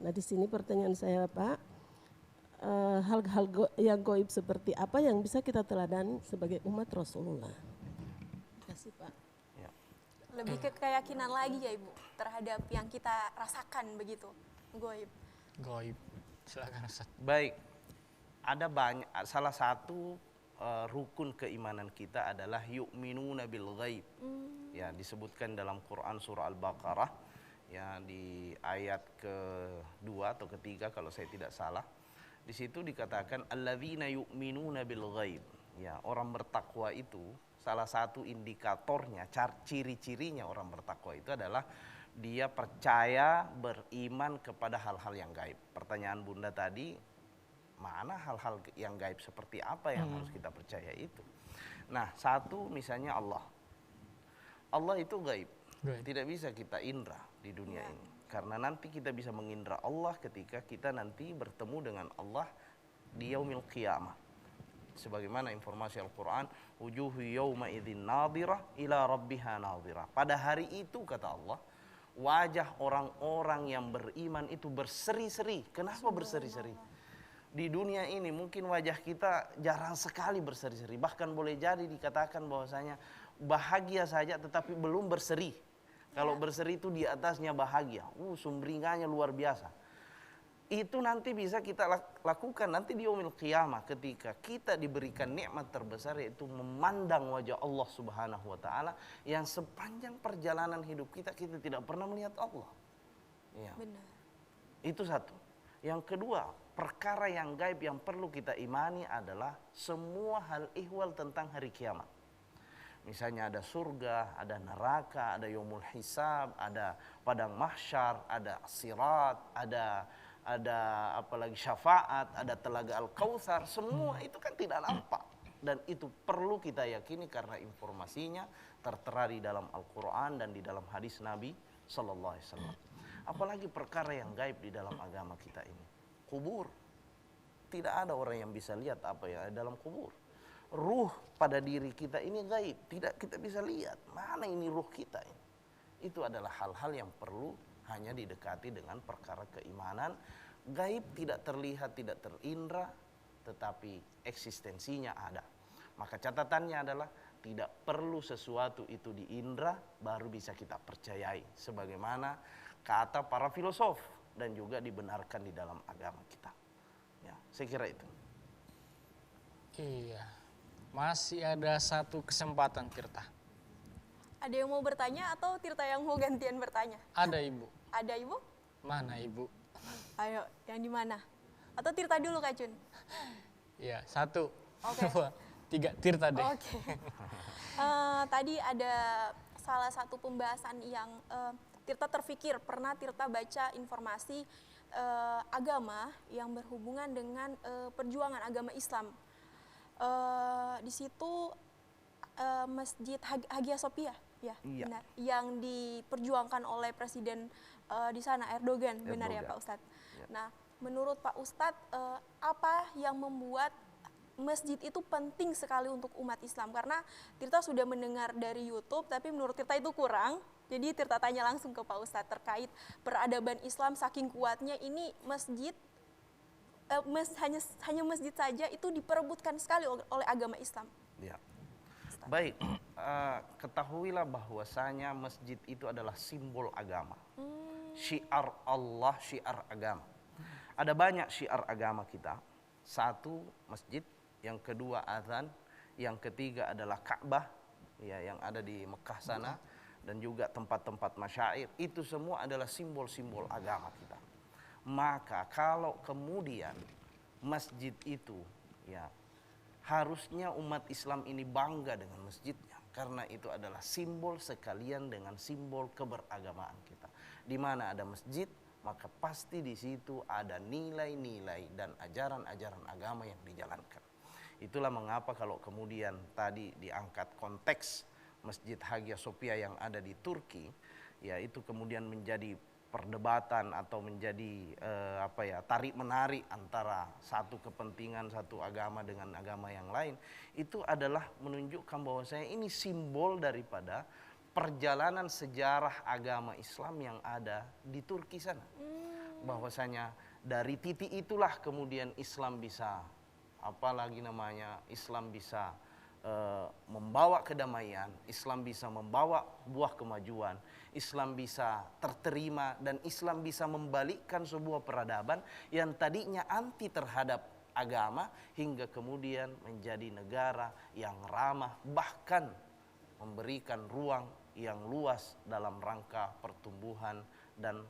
Nah, di sini pertanyaan saya Pak, hal-hal yang gaib seperti apa yang bisa kita teladani sebagai umat Rasulullah? Terima kasih Pak. Lebih ke keyakinan lagi ya Ibu terhadap yang kita rasakan begitu, gaib. Gaib. Silakan Ustaz. Baik, ada banyak. Salah satu rukun keimanan kita adalah yu'minuna bil ghaib. Ya, disebutkan dalam Quran surah Al-Baqarah ya di ayat ke-2 atau ke-3 kalau saya tidak salah. Di situ dikatakan alladzina yu'minuna bil ghaib. Ya, orang bertakwa itu salah satu indikatornya, ciri-cirinya orang bertakwa itu adalah dia percaya, beriman kepada hal-hal yang gaib. Pertanyaan Bunda tadi, mana hal-hal yang gaib seperti apa yang harus kita percaya itu. Nah, satu misalnya Allah. Allah itu gaib. Tidak bisa kita indra di dunia ini. Karena nanti kita bisa mengindra Allah ketika kita nanti bertemu dengan Allah di yaumil qiyamah. Sebagaimana informasi Al-Quran, wujuhu yawma idzin nadhirah ila rabbiha nadhirah. Pada hari itu kata Allah, wajah orang-orang yang beriman itu berseri-seri. Kenapa berseri-seri? Di dunia ini mungkin wajah kita jarang sekali berseri-seri. Bahkan boleh jadi dikatakan bahwasanya bahagia saja tetapi belum berseri. Kalau berseri itu di atasnya bahagia. Sumringahnya luar biasa. Itu nanti bisa kita lakukan nanti di yaumil qiyamah ketika kita diberikan nikmat terbesar yaitu memandang wajah Allah Subhanahu wa taala yang sepanjang perjalanan hidup kita tidak pernah melihat Allah. Ya. Benar. Itu satu. Yang kedua, perkara yang gaib yang perlu kita imani adalah semua hal ihwal tentang hari kiamat. Misalnya ada surga, ada neraka, ada yaumul hisab, ada padang mahsyar, ada sirat, ada apalagi syafaat, ada telaga Al-Kautsar, semua itu kan tidak nampak. Dan itu perlu kita yakini karena informasinya tertera di dalam Al-Quran dan di dalam hadis Nabi Sallallahu Alaihi Wasallam. Apalagi perkara yang gaib di dalam agama kita ini. Kubur. Tidak ada orang yang bisa lihat apa yang ada dalam kubur. Ruh pada diri kita ini gaib. Tidak kita bisa lihat. Mana ini ruh kita ini. Itu adalah hal-hal yang perlu hanya didekati dengan perkara keimanan. Gaib tidak terlihat, tidak terindra, tetapi eksistensinya ada. Maka catatannya adalah tidak perlu sesuatu itu diindra baru bisa kita percayai. Sebagaimana kata para filosof dan juga dibenarkan di dalam agama kita. Ya, saya kira itu. Iya. Masih ada satu kesempatan, Tirta. Ada yang mau bertanya atau Tirta yang mau gantian bertanya? Ada Ibu. Ada Ibu? Mana Ibu? Ayo, yang di mana? Atau Tirta dulu Kak Cun? Iya, 1, Oke. 2, 3, Tirta deh. Oke. Tadi ada salah satu pembahasan yang Tirta terfikir, pernah Tirta baca informasi agama yang berhubungan dengan perjuangan agama Islam. Di situ Masjid Hagia Sophia, ya, Iya. benar, yang diperjuangkan oleh Presiden di sana Erdogan, benar ya Pak Ustadz. Ya. Nah, menurut Pak Ustadz, apa yang membuat masjid itu penting sekali untuk umat Islam? Karena Tirta sudah mendengar dari YouTube, tapi menurut Tirta itu kurang. Jadi Tirta tanya langsung ke Pak Ustadz terkait peradaban Islam saking kuatnya ini masjid. Hanya masjid saja itu diperebutkan sekali oleh agama Islam. Ya. Baik, ketahuilah bahwasanya masjid itu adalah simbol agama. Syiar Allah, syiar agama. Ada banyak syiar agama kita. 1, masjid. Yang kedua, azan. Yang ketiga adalah Ka'bah, ya, yang ada di Mekah sana. Dan juga tempat-tempat masyair. Itu semua adalah simbol-simbol agama kita. Maka kalau kemudian masjid itu, ya, harusnya umat Islam ini bangga dengan masjidnya. Karena itu adalah simbol sekalian dengan simbol keberagamaan kita. Di mana ada masjid, maka pasti di situ ada nilai-nilai dan ajaran-ajaran agama yang dijalankan. Itulah mengapa kalau kemudian tadi diangkat konteks Masjid Hagia Sophia yang ada di Turki, ya itu kemudian menjadi perdebatan atau menjadi tarik menarik antara satu kepentingan satu agama dengan agama yang lain. Itu adalah menunjukkan bahwasanya ini simbol daripada perjalanan sejarah agama Islam yang ada di Turki sana. Bahwasanya dari titik itulah kemudian Islam bisa Islam bisa membawa kedamaian, Islam bisa membawa buah kemajuan, Islam bisa terterima, dan Islam bisa membalikkan sebuah peradaban yang tadinya anti terhadap agama hingga kemudian menjadi negara yang ramah, bahkan memberikan ruang yang luas dalam rangka pertumbuhan dan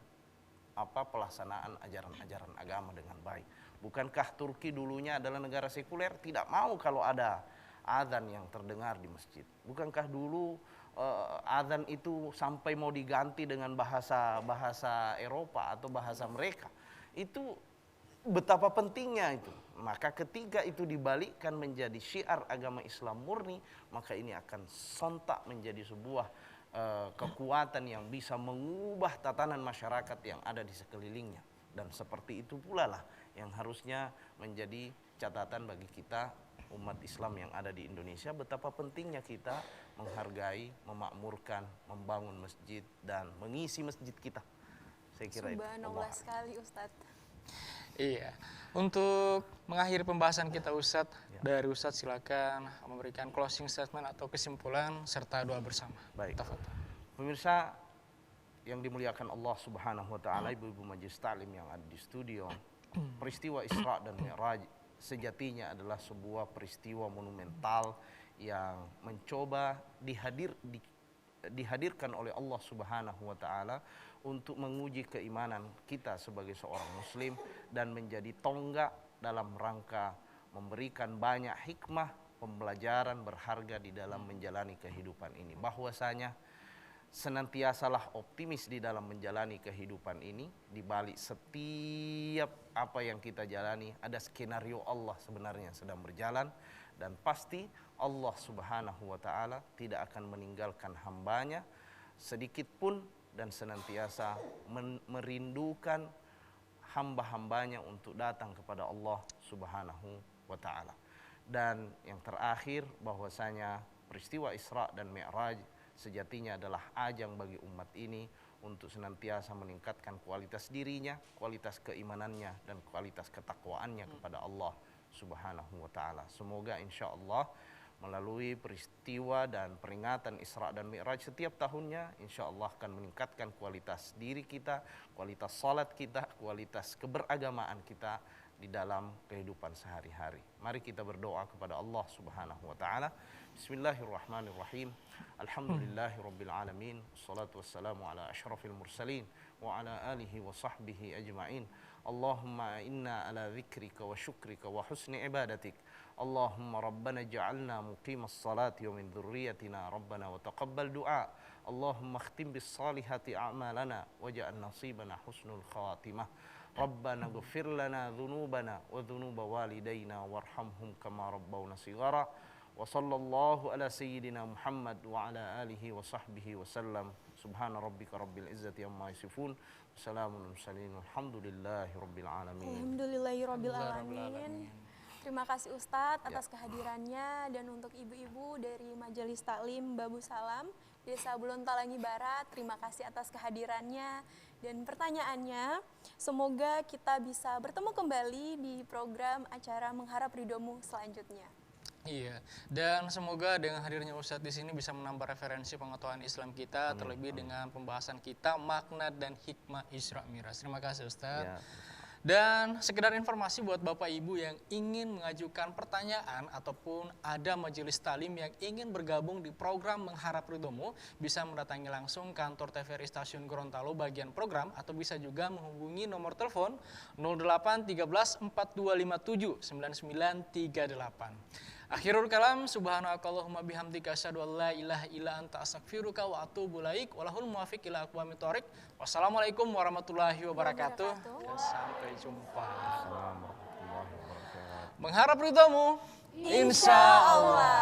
pelaksanaan ajaran-ajaran agama dengan baik. Bukankah Turki dulunya adalah negara sekuler, tidak mau kalau ada azan yang terdengar di masjid? Bukankah dulu azan itu sampai mau diganti dengan bahasa Eropa atau bahasa mereka? Itu betapa pentingnya itu. Maka ketika itu dibalikkan menjadi syiar agama Islam murni, maka ini akan sontak menjadi sebuah kekuatan yang bisa mengubah tatanan masyarakat yang ada di sekelilingnya. Dan seperti itu pula lah yang harusnya menjadi catatan bagi kita umat Islam yang ada di Indonesia, betapa pentingnya kita menghargai, memakmurkan, membangun masjid dan mengisi masjid kita. Saya kira itu. Subhanallah sekali Ustadz. Iya. Untuk mengakhiri pembahasan kita Ustadz, dari Ustadz silakan memberikan closing statement atau kesimpulan serta doa bersama. Baik. Tafadhol. Pemirsa yang dimuliakan Allah Subhanahu wa taala, ibu-ibu majelis taklim yang ada di studio, peristiwa Isra dan Mi'raj sejatinya adalah sebuah peristiwa monumental yang mencoba dihadirkan oleh Allah Subhanahu wa taala untuk menguji keimanan kita sebagai seorang muslim dan menjadi tonggak dalam rangka memberikan banyak hikmah, pembelajaran berharga di dalam menjalani kehidupan ini. Bahwasanya senantiasalah optimis di dalam menjalani kehidupan ini. Di balik setiap apa yang kita jalani ada skenario Allah sebenarnya sedang berjalan, dan pasti Allah Subhanahu wa taala tidak akan meninggalkan hambanya sedikit pun, dan senantiasa merindukan hamba-hambanya untuk datang kepada Allah Subhanahu wa taala. Dan yang terakhir, bahwasanya peristiwa Isra dan Mi'raj sejatinya adalah ajang bagi umat ini untuk senantiasa meningkatkan kualitas dirinya, kualitas keimanannya, dan kualitas ketakwaannya kepada Allah Subhanahu wa taala. Semoga insya Allah melalui peristiwa dan peringatan Isra dan Mi'raj setiap tahunnya, insya Allah akan meningkatkan kualitas diri kita, kualitas salat kita, kualitas keberagamaan kita di dalam kehidupan sehari-hari. Mari kita berdoa kepada Allah Subhanahu wa taala. Bismillahirrahmanirrahim. Alhamdulillahirabbil alamin. Wassalatu wassalamu ala asyrafil mursalin wa ala alihi wa sahbihi ajma'in. Allahumma inna ala dzikrika wa syukrika wa husni ibadatik. Allahumma rabbana ja'alna muqimas salati wa min dzurriyyatina rabbana wa taqabbal du'a. Allahumma khtim bis salihati a'malana waj'al nasibana husnul khatimah. Rabbana ighfir lana dhunubana wa dhunuba walidayna warhamhum kama rabbawna shighara. Wa sallallahu ala sayyidina Muhammad wa ala alihi wa sahbihi wa sallam. Subhana rabbika rabbil izzati amma yasifun. Wassalamun mursalin. Walhamdulillahi rabbil alamin. Alhamdulillahi rabbil alamin. Terima kasih Ustadz atas kehadirannya, dan untuk ibu-ibu dari Majelis Taklim Babu Salam Desa Bulon Talangi Barat, terima kasih atas kehadirannya dan pertanyaannya. Semoga kita bisa bertemu kembali di program acara Mengharap Ridhomu selanjutnya. Iya, dan semoga dengan hadirnya Ustadz di sini bisa menambah referensi pengetahuan Islam kita, terlebih dengan pembahasan kita makna dan hikmah Isra Mi'raj. Terima kasih Ustadz. Ya. Dan sekedar informasi buat Bapak Ibu yang ingin mengajukan pertanyaan ataupun ada majelis talim yang ingin bergabung di program Mengharap Ridhomu, bisa mendatangi langsung kantor TVRI Stasiun Gorontalo bagian program, atau bisa juga menghubungi nomor telepon 08 13 4257 9938. Akhirul kalam, subhanakallahumma bihamdika asyhadu an la ilaha illa anta astaghfiruka wa atubu ilaik. Walahul muwaffiq ila aqwamit thoriq. Wassalamualaikum warahmatullahi wabarakatuh. Dan sampai jumpa. Assalamualaikum warahmatullahi wabarakatuh. Mengharap ridhomu, insya Allah.